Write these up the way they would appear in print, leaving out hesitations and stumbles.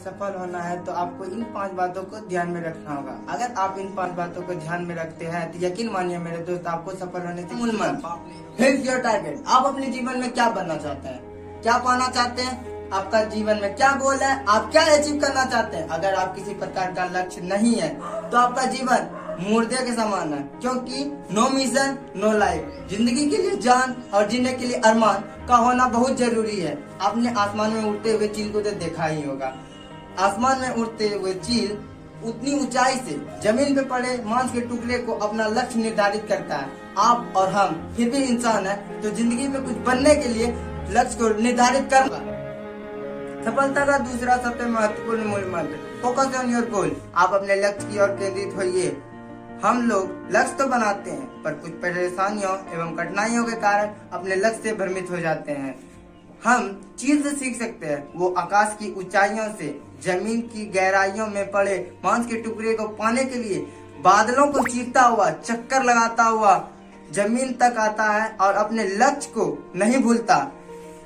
सफल होना है तो आपको इन 5 बातों को ध्यान में रखना होगा। अगर आप इन 5 बातों को ध्यान में रखते हैं तो यकीन मानिए मेरे दोस्त, आपको सफल होने से मूल मंत्र, फिक्स योर टारगेट। आप अपने जीवन में क्या बनना चाहते हैं, क्या पाना चाहते हैं, आपका जीवन में क्या गोल है, आप क्या अचीव करना चाहते हैं। अगर आप किसी प्रकार का लक्ष्य नहीं है तो आपका जीवन मुर्दे के समान है, क्योंकि नो मिशन नो लाइफ। जिंदगी के लिए जान और जीने के लिए अरमान का होना बहुत जरूरी है। आपने आसमान में उड़ते हुए चील को तो देखा ही होगा। आसमान में उड़ते हुए चील उतनी ऊंचाई से जमीन पे पड़े मांस के टुकड़े को अपना लक्ष्य निर्धारित करता है। आप और हम फिर भी इंसान है, तो जिंदगी में कुछ बनने के लिए लक्ष्य को निर्धारित करना। सफलता का दूसरा सबसे महत्वपूर्ण मूल मंत्र, फोकस ऑन योर गोल। आप अपने लक्ष्य की ओर केंद्रित होइए। हम लोग लक्ष्य तो बनाते हैं, पर कुछ परेशानियों एवं कठिनाइयों के कारण अपने लक्ष्य से भ्रमित हो जाते हैं। हम चील से सीख सकते हैं, वो आकाश की ऊंचाइयों से जमीन की गहराइयों में पड़े मांस के टुकड़े को पाने के लिए बादलों को चीरता हुआ, चक्कर लगाता हुआ जमीन तक आता है और अपने लक्ष्य को नहीं भूलता।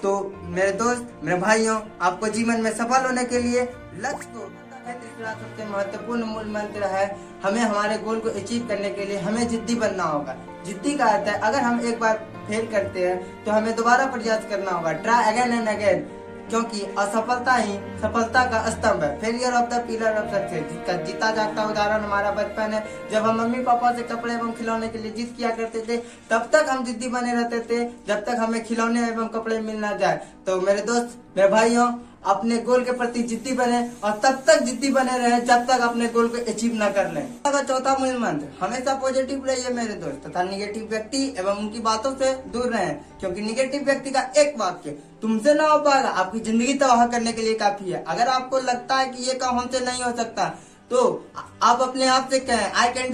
तो मेरे दोस्त, मेरे भाइयों, आपको जीवन में सफल होने के लिए लक्ष्य को तीसरा सबसे महत्वपूर्ण मूल मंत्र है, हमें हमारे गोल को अचीव करने के लिए हमें जिद्दी बनना होगा। जिद्दी का अर्थ है, अगर हम एक बार फेल करते हैं तो हमें दोबारा प्रयास करना होगा, ट्राई अगेन एंड अगेन, क्योंकि असफलता ही सफलता का स्तंभ है। Failure of the pillar of success. जिसका जीता जागता उदाहरण हमारा बचपन है। जब हम मम्मी पापा से कपड़े एवं खिलौने के लिए जिद किया करते थे, तब तक हम जिद्दी बने रहते थे जब तक हमें खिलौने एवं कपड़े मिल ना जाए। तो मेरे दोस्त, मेरे भाइयों, अपने गोल के प्रति जिद्दी बने और तब तक जिद्दी बने रहे जब तक अपने गोल को अचीव न कर लें। चौथा मूल मंत्र, हमेशा पॉजिटिव रहिए मेरे दोस्त, तथा निगेटिव व्यक्ति एवं उनकी बातों से दूर रहें, क्योंकि निगेटिव व्यक्ति का एक वाक्य तुमसे ना हो पाएगा आपकी जिंदगी तबाह करने के लिए काफी है। अगर आपको लगता है कि ये काम हमसे नहीं हो सकता तो आप अपने आप से कहें, आई कैन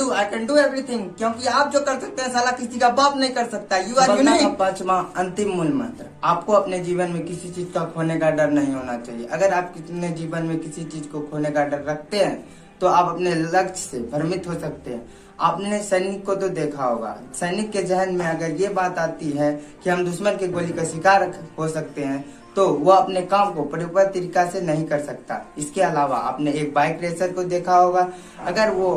डू एवरीथिंग, क्योंकि आप जो कर सकते हैं साला किसी का बाप नहीं कर सकता। You are unique. पांचवा अंतिम मूल मंत्र, आपको अपने जीवन में किसी चीज का खोने का डर नहीं होना चाहिए। अगर आप अपने जीवन में किसी चीज को खोने का डर रखते हैं तो आप अपने लक्ष्य से भ्रमित हो सकते हैं। आपने सैनिक को तो देखा होगा, सैनिक के जहन में अगर ये बात आती है कि हम दुश्मन की गोली का शिकार हो सकते हैं तो वो अपने काम को परिपक्व तरीका से नहीं कर सकता। इसके अलावा आपने एक बाइक रेसर को देखा होगा, अगर वो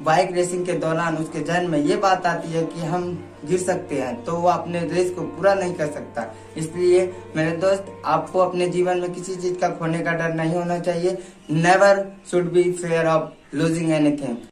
बाइक रेसिंग के दौरान उसके जहन में ये बात आती है कि हम गिर सकते हैं तो वो अपने रेस को पूरा नहीं कर सकता। इसलिए मेरे दोस्त, आपको अपने जीवन में किसी चीज का खोने का डर नहीं होना चाहिए। Never should be fair of losing anything.